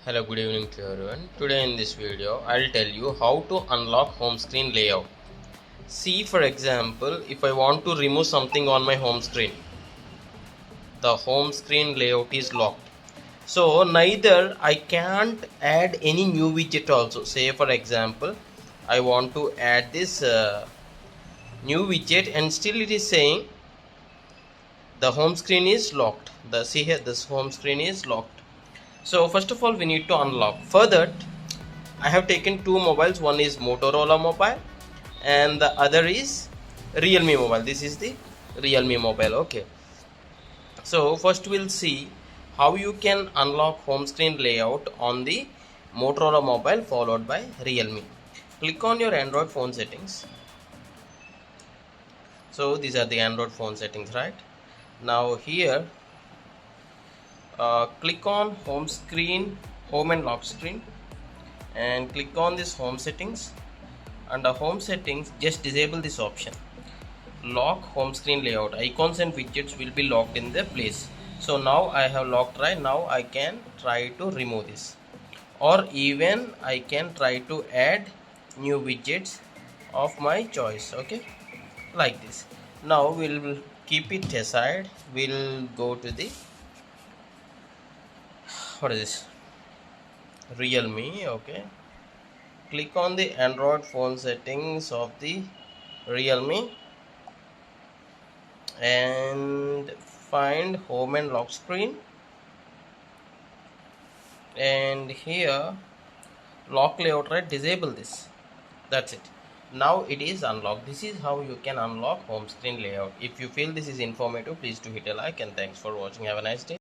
Hello, good evening to everyone. Today in this video I'll tell you how to unlock home screen layout. See, for example, if I want to remove something on my home screen, the home screen layout is locked, so neither I can't add any new widget also. Say for example, I want to add this new widget and still it is saying the home screen is locked. See here, this home screen is locked. So first of all we need to unlock. For that I have taken two mobiles. One is Motorola mobile and the other is Realme mobile. This is the Realme mobile. Okay. So first we'll see how you can unlock home screen layout on the Motorola mobile followed by Realme. Click on your Android phone settings. So these are the Android phone settings, right? Now here click on home and lock screen, and click on this home settings. Under home settings, just disable this option, lock home screen layout. Icons and widgets will be locked in their place. So now I have locked. Right now I can try to remove this, or even I can try to add new widgets of my choice. Okay, like this. Now we'll keep it aside. We'll go to the, what is this, Realme. Okay, click on the Android phone settings of the Realme and find home and lock screen, and here lock layout, right? Disable this. That's it. Now it is unlocked. This is how you can unlock home screen layout. If you feel this is informative, please do hit a like, and thanks for watching. Have a nice day.